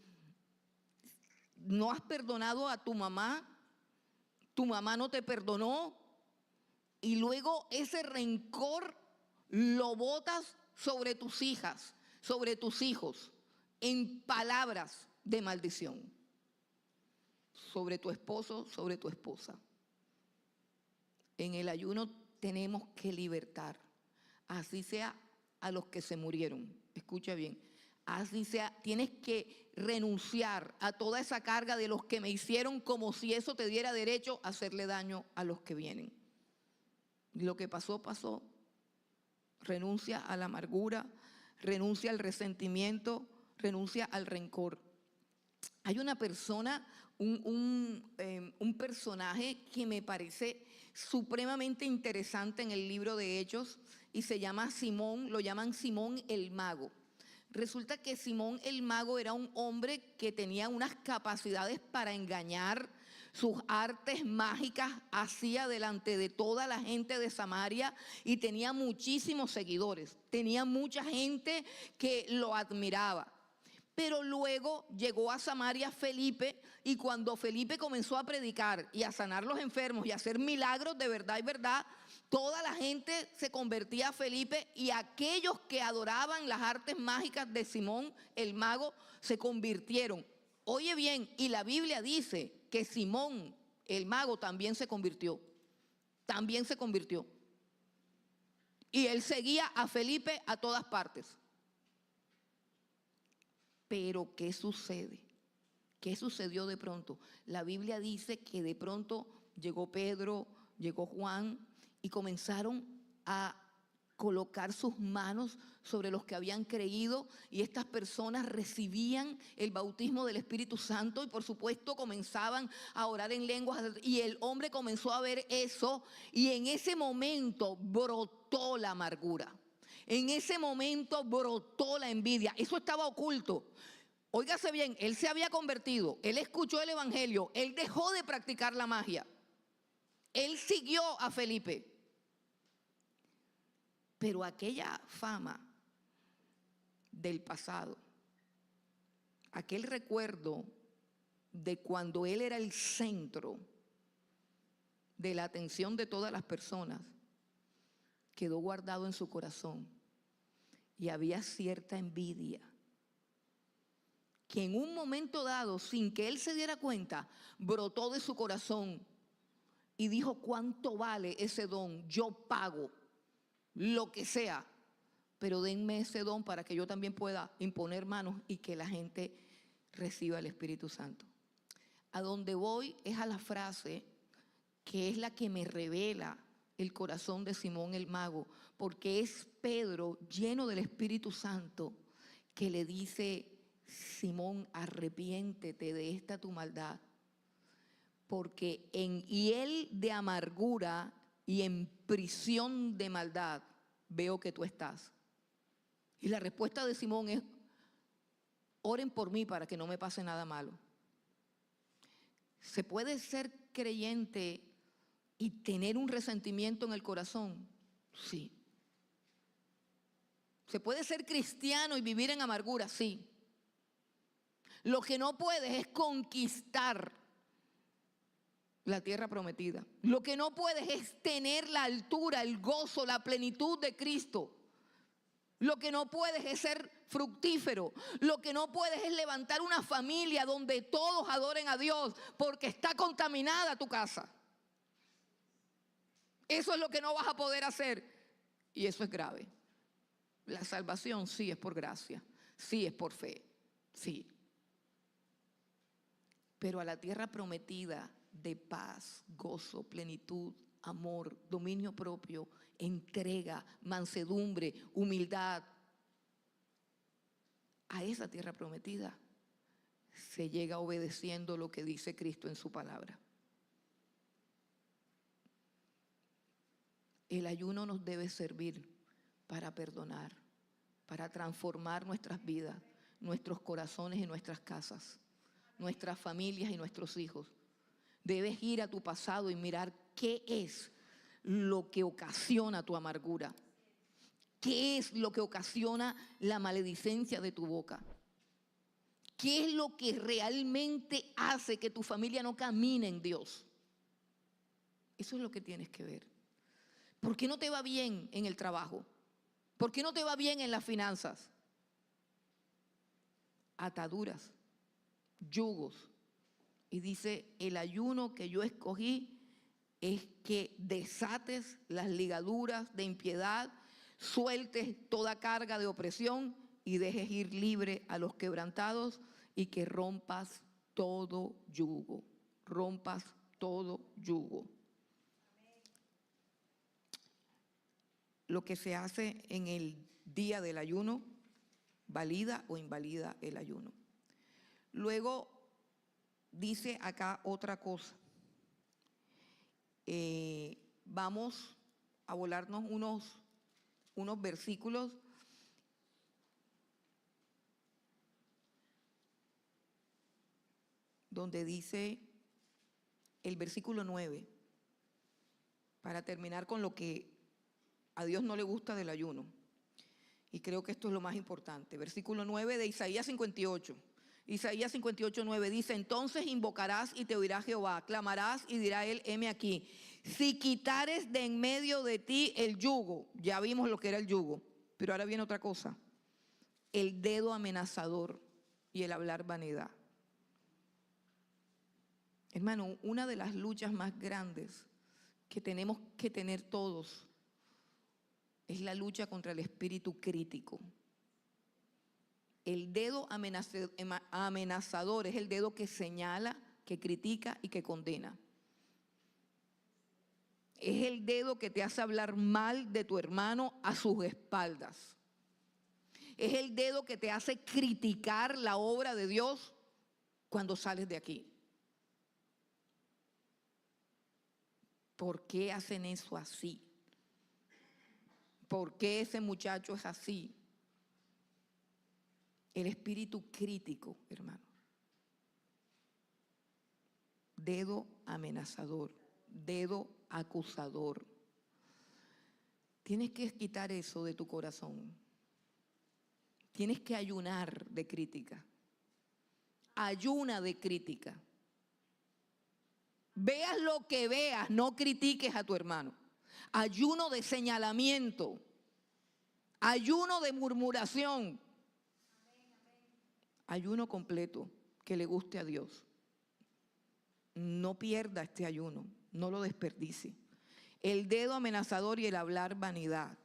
no has perdonado a tu mamá no te perdonó, y luego ese rencor lo botas sobre tus hijas, sobre tus hijos, en palabras de maldición, sobre tu esposo, sobre tu esposa. En el ayuno tenemos que libertar, así sea a los que se murieron. Escucha bien, así sea, tienes que renunciar a toda esa carga de los que me hicieron, como si eso te diera derecho a hacerle daño a los que vienen. Lo que pasó, pasó. Renuncia a la amargura, renuncia al resentimiento, renuncia al rencor. Hay una persona, un personaje que me parece supremamente interesante en el libro de Hechos, y se llama Simón, lo llaman Simón el Mago. Resulta que Simón el Mago era un hombre que tenía unas capacidades para engañar. Sus artes mágicas hacía delante de toda la gente de Samaria, y tenía muchísimos seguidores, tenía mucha gente que lo admiraba. Pero luego llegó a Samaria Felipe, y cuando Felipe comenzó a predicar y a sanar los enfermos y a hacer milagros de verdad y verdad, toda la gente se convertía a Felipe, y aquellos que adoraban las artes mágicas de Simón el Mago se convirtieron. Oye bien, y la Biblia dice que Simón el Mago también se convirtió. También se convirtió. Y él seguía a Felipe a todas partes. Pero ¿qué sucede? ¿Qué sucedió de pronto? La Biblia dice que de pronto llegó Pedro, llegó Juan, y comenzaron a colocar sus manos sobre los que habían creído, y estas personas recibían el bautismo del Espíritu Santo, y por supuesto comenzaban a orar en lenguas, y el hombre comenzó a ver eso, y en ese momento brotó la amargura. En ese momento brotó la envidia. Eso estaba oculto. Óigase bien, él se había convertido, él escuchó el evangelio, él dejó de practicar la magia, él siguió a Felipe. Pero aquella fama del pasado, aquel recuerdo de cuando él era el centro de la atención de todas las personas, quedó guardado en su corazón, y había cierta envidia que en un momento dado, sin que él se diera cuenta, brotó de su corazón y dijo: ¿cuánto vale ese don? Yo pago lo que sea, pero denme ese don para que yo también pueda imponer manos y que la gente reciba el Espíritu Santo. A donde voy es a la frase que es la que me revela el corazón de Simón el Mago, porque es Pedro, lleno del Espíritu Santo, que le dice: Simón, arrepiéntete de esta tu maldad, porque en hiel de amargura y en prisión de maldad veo que tú estás. Y la respuesta de Simón es: oren por mí para que no me pase nada malo. ¿Se puede ser creyente y tener un resentimiento en el corazón? Sí. ¿Se puede ser cristiano y vivir en amargura? Sí. Lo que no puedes es conquistar la tierra prometida. Lo que no puedes es tener la altura, el gozo, la plenitud de Cristo. Lo que no puedes es ser fructífero. Lo que no puedes es levantar una familia donde todos adoren a Dios, porque está contaminada tu casa. Eso es lo que no vas a poder hacer, y eso es grave. La salvación sí es por gracia, sí es por fe, sí. pero a la tierra prometida de paz, gozo, plenitud, amor, dominio propio, entrega, mansedumbre, humildad. A esa tierra prometida se llega obedeciendo lo que dice Cristo en su palabra. El ayuno nos debe servir para perdonar, para transformar nuestras vidas, nuestros corazones y nuestras casas, nuestras familias y nuestros hijos. Debes ir a tu pasado y mirar qué es lo que ocasiona tu amargura, qué es lo que ocasiona la maledicencia de tu boca, qué es lo que realmente hace que tu familia no camine en Dios. Eso es lo que tienes que ver. ¿Por qué no te va bien en el trabajo? ¿Por qué no te va bien en las finanzas? Ataduras, yugos. Y dice, el ayuno que yo escogí es que desates las ligaduras de impiedad, sueltes toda carga de opresión y dejes ir libre a los quebrantados y que rompas todo yugo. Rompas todo yugo. Lo que se hace en el día del ayuno valida o invalida el ayuno. Luego dice acá otra cosa. Vamos a volarnos unos versículos donde dice el versículo 9, para terminar con lo que a Dios no le gusta del ayuno. Y creo que esto es lo más importante. Versículo 9 de Isaías 58. Isaías 58, 9 dice, entonces invocarás y te oirá Jehová, clamarás y dirá él, heme aquí. Si quitares de en medio de ti el yugo, ya vimos lo que era el yugo, pero ahora viene otra cosa, el dedo amenazador y el hablar vanidad. Hermano, una de las luchas más grandes que tenemos que tener todos es la lucha contra el espíritu crítico. El dedo amenazador es el dedo que señala, que critica y que condena. Es el dedo que te hace hablar mal de tu hermano a sus espaldas. Es el dedo que te hace criticar la obra de Dios cuando sales de aquí. ¿Por qué hacen eso así? ¿Por qué ese muchacho es así? El espíritu crítico, hermano. Dedo amenazador, dedo acusador. Tienes que quitar eso de tu corazón. Tienes que ayunar de crítica. Ayuna de crítica. Veas lo que veas, no critiques a tu hermano. Ayuno de señalamiento. Ayuno de murmuración. Ayuno completo que le guste a Dios. No pierda este ayuno, no lo desperdicie. El dedo amenazador y el hablar vanidad.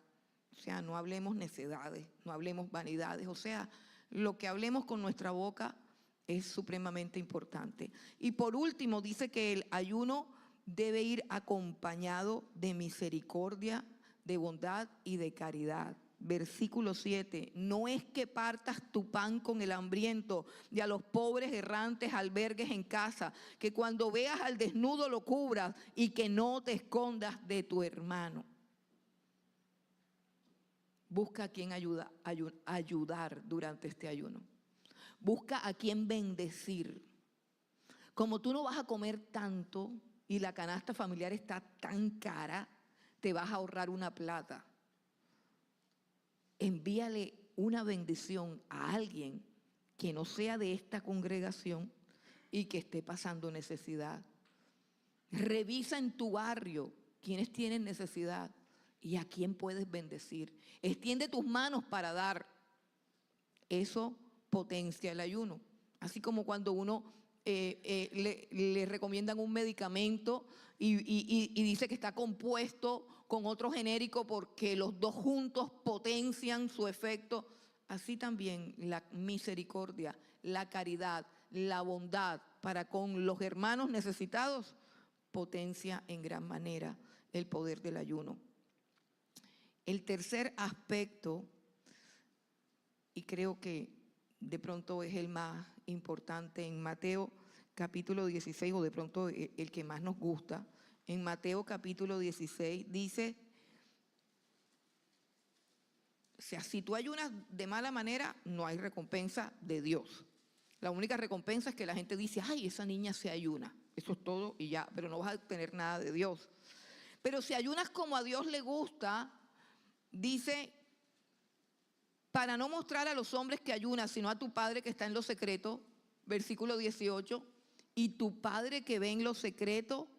O sea, no hablemos necedades, no hablemos vanidades. O sea, lo que hablemos con nuestra boca es supremamente importante. Y por último, dice que el ayuno debe ir acompañado de misericordia, de bondad y de caridad. Versículo 7, no es que partas tu pan con el hambriento y a los pobres errantes albergues en casa, que cuando veas al desnudo lo cubras y que no te escondas de tu hermano. Busca a quien ayudar durante este ayuno. Busca a quien bendecir. Como tú no vas a comer tanto y la canasta familiar está tan cara, te vas a ahorrar una plata. Envíale una bendición a alguien que no sea de esta congregación y que esté pasando necesidad. Revisa en tu barrio quiénes tienen necesidad y a quién puedes bendecir. Extiende tus manos para dar. Eso potencia el ayuno. Así como cuando uno le recomiendan un medicamento y dice que está compuesto con otro genérico porque los dos juntos potencian su efecto. Así también la misericordia, la caridad, la bondad para con los hermanos necesitados, potencia en gran manera el poder del ayuno. El tercer aspecto, y creo que de pronto es el más importante, en Mateo capítulo 16, o de pronto el que más nos gusta, en Mateo capítulo 16 dice, o sea, si tú ayunas de mala manera, no hay recompensa de Dios. La única recompensa es que la gente dice, ay, esa niña se ayuna. Eso es todo y ya, pero no vas a obtener nada de Dios. Pero si ayunas como a Dios le gusta, dice, para no mostrar a los hombres que ayunas, sino a tu Padre que está en lo secreto, versículo 18, y tu Padre que ve en lo secreto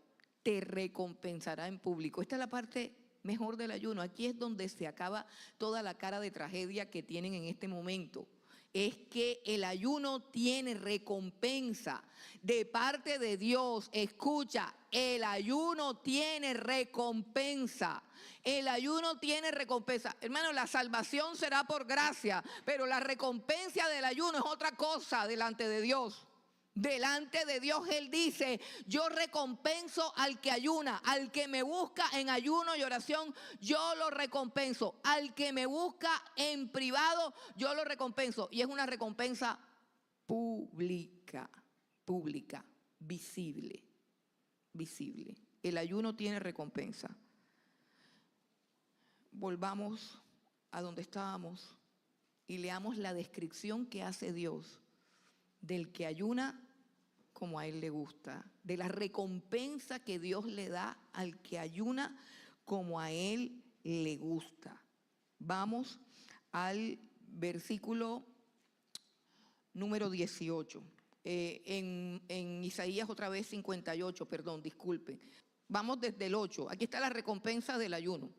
te recompensará en público. Esta es la parte mejor del ayuno. Aquí es donde se acaba toda la cara de tragedia que tienen en este momento. Es que el ayuno tiene recompensa de parte de Dios. Escucha, el ayuno tiene recompensa. El ayuno tiene recompensa. Hermano, la salvación será por gracia, pero la recompensa del ayuno es otra cosa delante de Dios. Delante de Dios Él dice, yo recompenso al que ayuna, al que me busca en ayuno y oración, yo lo recompenso. Al que me busca en privado, yo lo recompenso. Y es una recompensa pública, visible. El ayuno tiene recompensa. Volvamos a donde estábamos y leamos la descripción que hace Dios del que ayuna como a Él le gusta, de la recompensa que Dios le da al que ayuna como a Él le gusta. Vamos al versículo número 18. En Isaías otra vez 58, perdón, disculpen. Vamos desde el 8. Aquí está la recompensa del ayuno.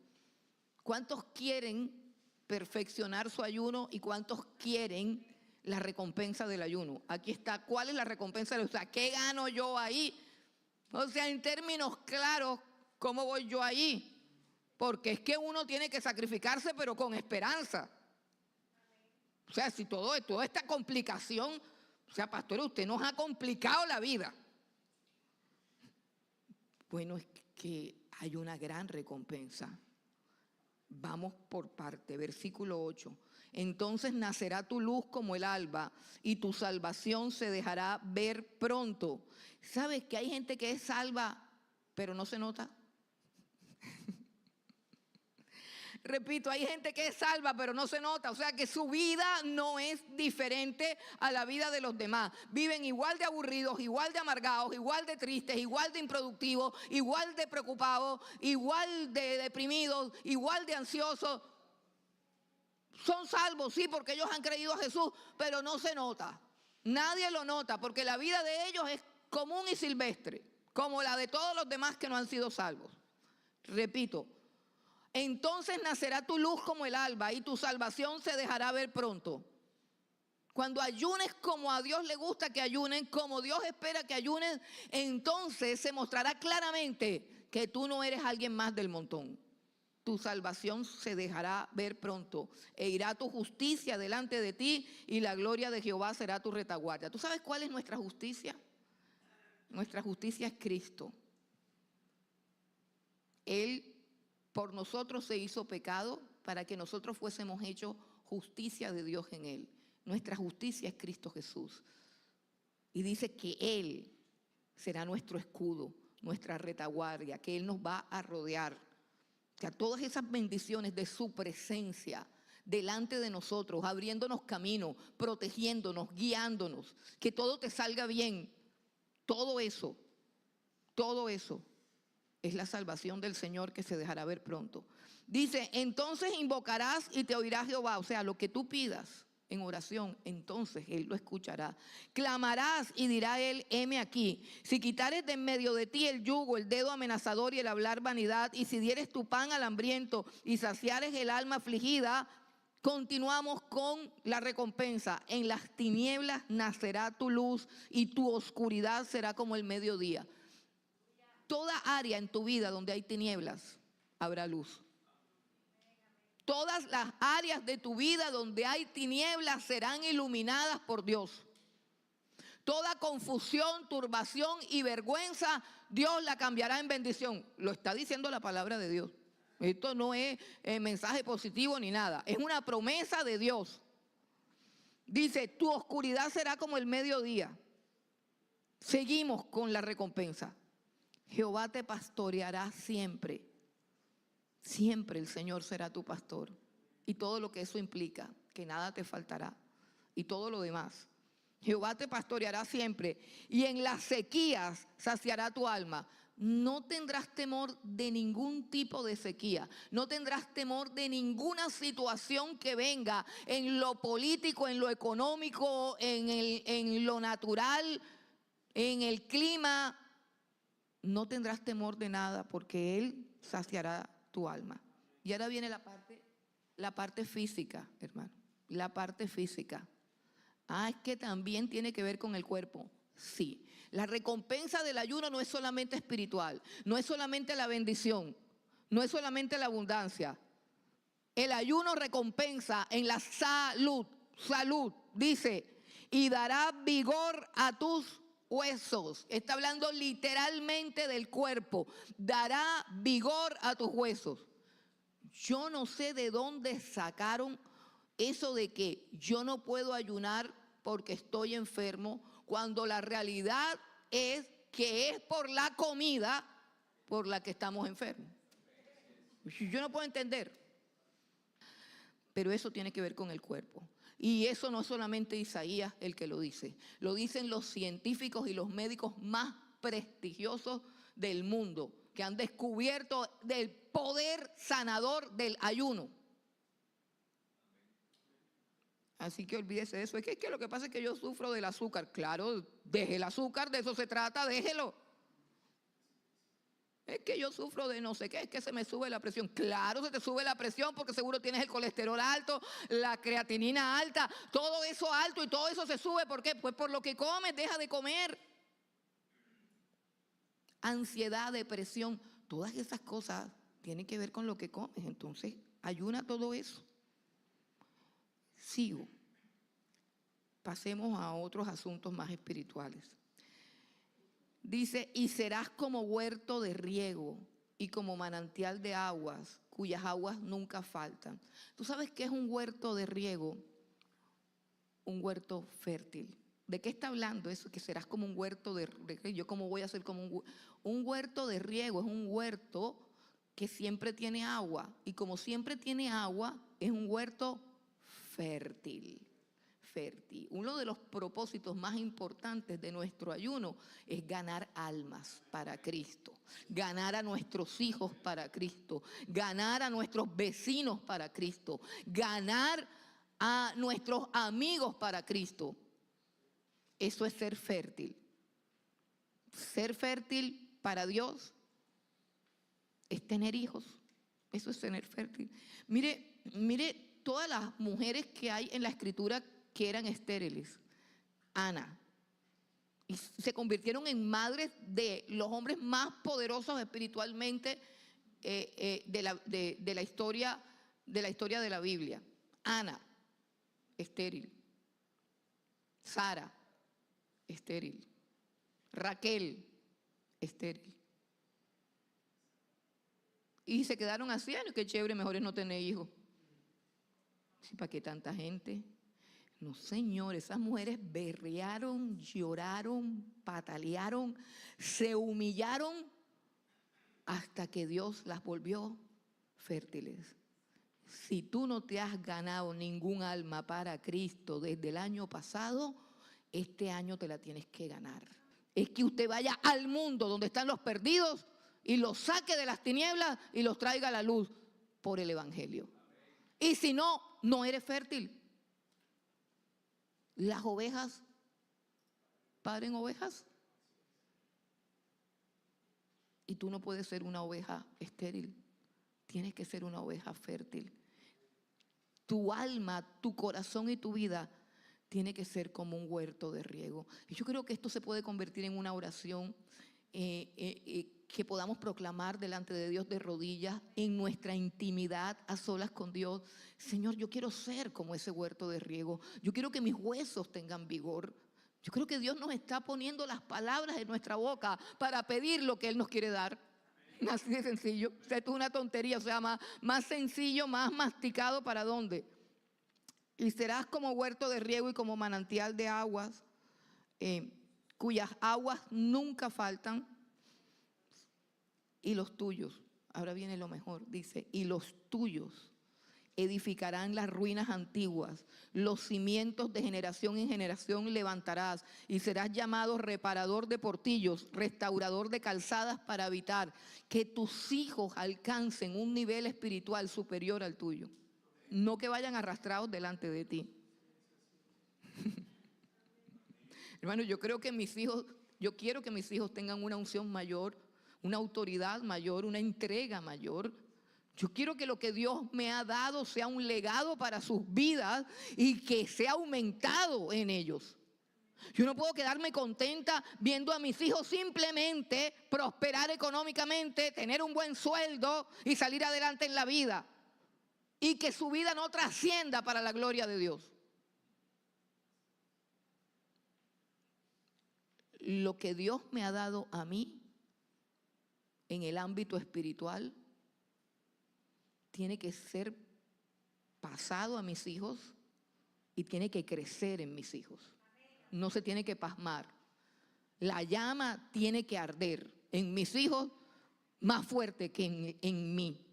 ¿Cuántos quieren perfeccionar su ayuno y cuántos quieren la recompensa del ayuno? Aquí está. ¿Cuál es la recompensa del ayuno? O sea, ¿qué gano yo ahí? O sea, en términos claros, ¿cómo voy yo ahí? Porque es que uno tiene que sacrificarse, pero con esperanza. O sea, si toda esta complicación, o sea, pastor, usted nos ha complicado la vida. Bueno, es que hay una gran recompensa. Vamos por parte, versículo 8. Entonces nacerá tu luz como el alba y tu salvación se dejará ver pronto. ¿Sabes que hay gente que es salva, pero no se nota? Repito, hay gente que es salva, pero no se nota. O sea que su vida no es diferente a la vida de los demás. Viven igual de aburridos, igual de amargados, igual de tristes, igual de improductivos, igual de preocupados, igual de deprimidos, igual de ansiosos. Son salvos, sí, porque ellos han creído a Jesús, pero no se nota. Nadie lo nota, porque la vida de ellos es común y silvestre, como la de todos los demás que no han sido salvos. Repito. Entonces nacerá tu luz como el alba y tu salvación se dejará ver pronto. Cuando ayunes como a Dios le gusta que ayunen, como Dios espera que ayunen, entonces se mostrará claramente que tú no eres alguien más del montón. Tu salvación se dejará ver pronto e irá tu justicia delante de ti y la gloria de Jehová será tu retaguardia. ¿Tú sabes cuál es nuestra justicia? Nuestra justicia es Cristo. Él por nosotros se hizo pecado para que nosotros fuésemos hechos justicia de Dios en Él. Nuestra justicia es Cristo Jesús. Y dice que Él será nuestro escudo, nuestra retaguardia, que Él nos va a rodear. Que a todas esas bendiciones de su presencia delante de nosotros, abriéndonos camino, protegiéndonos, guiándonos, que todo te salga bien. Todo eso es la salvación del Señor que se dejará ver pronto. Dice, entonces invocarás y te oirá Jehová. O sea, lo que tú pidas en oración, entonces Él lo escuchará. Clamarás y dirá Él, heme aquí. Si quitares de en medio de ti el yugo, el dedo amenazador y el hablar vanidad, y si dieres tu pan al hambriento y saciares el alma afligida, continuamos con la recompensa. En las tinieblas nacerá tu luz y tu oscuridad será como el mediodía. Toda área en tu vida donde hay tinieblas, habrá luz. Todas las áreas de tu vida donde hay tinieblas serán iluminadas por Dios. Toda confusión, turbación y vergüenza, Dios la cambiará en bendición. Lo está diciendo la palabra de Dios. Esto no es mensaje positivo ni nada. Es una promesa de Dios. Dice, tu oscuridad será como el mediodía. Seguimos con la recompensa. Jehová te pastoreará siempre. Siempre el Señor será tu pastor. Y todo lo que eso implica, que nada te faltará. Y todo lo demás. Jehová te pastoreará siempre. Y en las sequías saciará tu alma. No tendrás temor de ningún tipo de sequía. No tendrás temor de ninguna situación que venga en lo político, en lo económico, en lo natural, en el clima. No tendrás temor de nada porque Él saciará tu alma. Y ahora viene la parte física, hermano. La parte física. Es que también tiene que ver con el cuerpo. Sí. La recompensa del ayuno no es solamente espiritual, no es solamente la bendición, no es solamente la abundancia. El ayuno recompensa en la salud. Salud, dice, y dará vigor a tus huesos. Está hablando literalmente del cuerpo. Dará vigor a tus huesos. Yo no sé de dónde sacaron eso de que yo no puedo ayunar porque estoy enfermo, cuando la realidad es que es por la comida por la que estamos enfermos. Yo no puedo entender. Pero eso tiene que ver con el cuerpo. Y eso no es solamente Isaías el que lo dice. Lo dicen los científicos y los médicos más prestigiosos del mundo, que han descubierto del poder sanador del ayuno. Así que olvídese de eso. Es que lo que pasa es que yo sufro del azúcar. Claro, deje el azúcar, de eso se trata, déjelo. Es que yo sufro de no sé qué, es que se me sube la presión. Claro, se te sube la presión porque seguro tienes el colesterol alto, la creatinina alta, todo eso alto y todo eso se sube. ¿Por qué? Pues por lo que comes, deja de comer. Ansiedad, depresión, todas esas cosas tienen que ver con lo que comes. Entonces, ayuna todo eso. Sigo. Pasemos a otros asuntos más espirituales. Dice, y serás como huerto de riego y como manantial de aguas, cuyas aguas nunca faltan. ¿Tú sabes qué es un huerto de riego? Un huerto fértil. ¿De qué está hablando eso? Que serás como un huerto de riego. ¿Yo cómo voy a ser como un huerto de riego? Es un huerto que siempre tiene agua. Y como siempre tiene agua, es un huerto fértil. Uno de los propósitos más importantes de nuestro ayuno es ganar almas para Cristo, ganar a nuestros hijos para Cristo, ganar a nuestros vecinos para Cristo, ganar a nuestros amigos para Cristo. Eso es ser fértil. Ser fértil para Dios es tener hijos. Eso es ser fértil. Mire todas las mujeres que hay en la Escritura que eran estériles. Ana. Y se convirtieron en madres de los hombres más poderosos espiritualmente de la historia de la Biblia. Ana, estéril. Sara, estéril. Raquel, estéril. Y se quedaron así, qué chévere, mejor es no tener hijos. Sí, ¿para qué tanta gente? No, señor, esas mujeres berrearon, lloraron, patalearon, se humillaron hasta que Dios las volvió fértiles. Si tú no te has ganado ningún alma para Cristo desde el año pasado, este año te la tienes que ganar. Es que usted vaya al mundo donde están los perdidos y los saque de las tinieblas y los traiga a la luz por el Evangelio. Y si no, no eres fértil. Las ovejas paren ovejas. Y tú no puedes ser una oveja estéril. Tienes que ser una oveja fértil. Tu alma, tu corazón y tu vida tiene que ser como un huerto de riego. Y yo creo que esto se puede convertir en una oración que podamos proclamar delante de Dios de rodillas, en nuestra intimidad, a solas con Dios. Señor, yo quiero ser como ese huerto de riego. Yo quiero que mis huesos tengan vigor.
Yo creo que Dios nos está poniendo las palabras en nuestra boca para pedir lo que Él nos quiere dar. Así de sencillo. O sea, esto es una tontería. O sea, más sencillo, más masticado, ¿para dónde? Y serás como huerto de riego y como manantial de aguas, cuyas aguas nunca faltan, y los tuyos, ahora viene lo mejor, dice, y los tuyos edificarán las ruinas antiguas, los cimientos de generación en generación levantarás, y serás llamado reparador de portillos, restaurador de calzadas para habitar, que tus hijos alcancen un nivel espiritual superior al tuyo, no que vayan arrastrados delante de ti. Hermano, yo quiero que mis hijos tengan una unción mayor, una autoridad mayor, una entrega mayor. Yo quiero que lo que Dios me ha dado sea un legado para sus vidas y que sea aumentado en ellos. Yo no puedo quedarme contenta viendo a mis hijos simplemente prosperar económicamente, tener un buen sueldo y salir adelante en la vida, y que su vida no trascienda para la gloria de Dios. Lo que Dios me ha dado a mí en el ámbito espiritual tiene que ser pasado a mis hijos y tiene que crecer en mis hijos. No se tiene que pasmar. La llama tiene que arder en mis hijos más fuerte que en mí.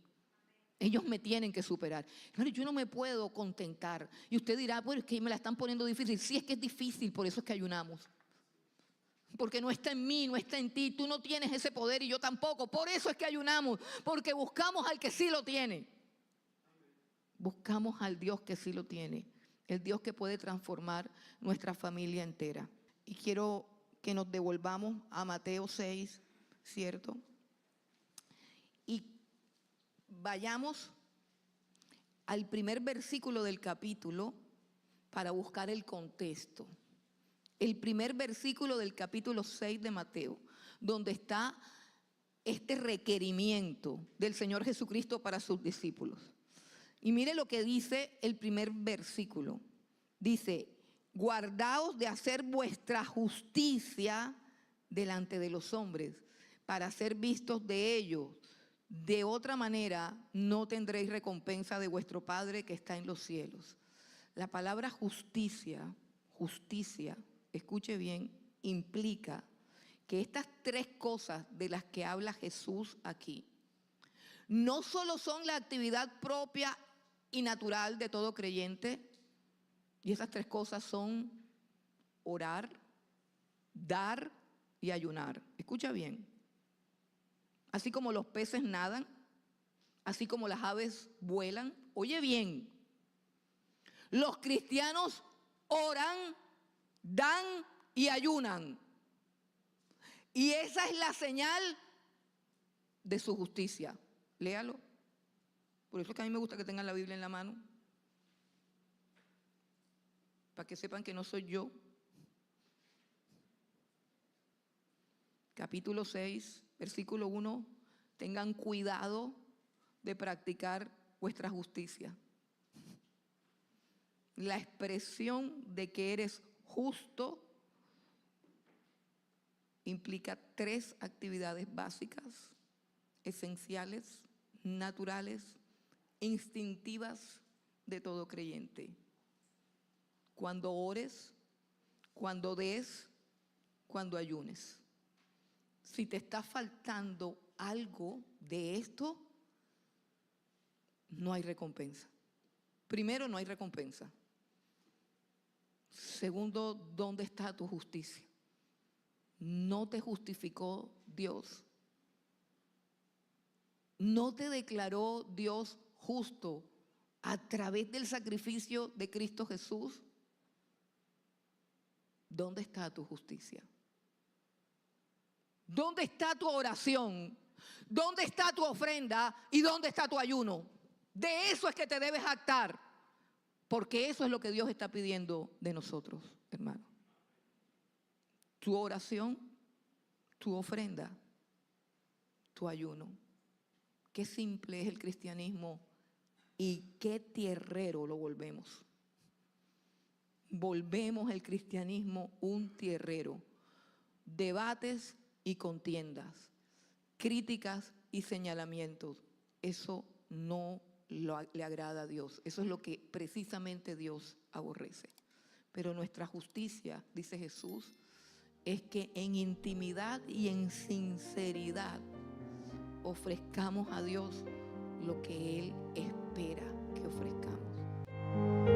Ellos me tienen que superar. Hermano, yo no me puedo contentar. Y usted dirá, pues es que me la están poniendo difícil. Sí, es que es difícil, por eso es que ayunamos. Porque no está en mí, no está en ti. Tú no tienes ese poder y yo tampoco. Por eso es que ayunamos. Porque buscamos al que sí lo tiene. Buscamos al Dios que sí lo tiene. El Dios que puede transformar nuestra familia entera. Y quiero que nos devolvamos a Mateo 6, ¿cierto? Y vayamos al primer versículo del capítulo para buscar el contexto. El primer versículo del capítulo 6 de Mateo, donde está este requerimiento del Señor Jesucristo para sus discípulos. Y mire lo que dice el primer versículo. Dice, guardaos de hacer vuestra justicia delante de los hombres, para ser vistos de ellos. De otra manera no tendréis recompensa de vuestro Padre que está en los cielos. La palabra justicia, escuche bien, implica que estas tres cosas de las que habla Jesús aquí no solo son la actividad propia y natural de todo creyente, y esas tres cosas son orar, dar y ayunar. Escucha bien. Así como los peces nadan, así como las aves vuelan, oye bien, los cristianos oran, dan y ayunan. Y esa es la señal de su justicia. Léalo. Por eso es que a mí me gusta que tengan la Biblia en la mano. Para que sepan que no soy yo. Capítulo 6, versículo 1. Tengan cuidado de practicar vuestra justicia. La expresión de que eres justo implica tres actividades básicas, esenciales, naturales, instintivas de todo creyente. Cuando ores, cuando des, cuando ayunes. Si te está faltando algo de esto, no hay recompensa. Primero, no hay recompensa. Segundo, ¿dónde está tu justicia? ¿No te justificó Dios? ¿No te declaró Dios justo a través del sacrificio de Cristo Jesús? ¿Dónde está tu justicia? ¿Dónde está tu oración? ¿Dónde está tu ofrenda? ¿Y dónde está tu ayuno? De eso es que te debes jactar, porque eso es lo que Dios está pidiendo de nosotros, hermano. Tu oración, tu ofrenda, tu ayuno. Qué simple es el cristianismo y qué tierrero lo volvemos. volvemos el cristianismo un tierrero. Debates y contiendas, críticas y señalamientos. Eso no le agrada a Dios. Eso es lo que precisamente Dios aborrece. Pero nuestra justicia, dice Jesús, es que en intimidad y en sinceridad ofrezcamos a Dios lo que Él espera que ofrezcamos.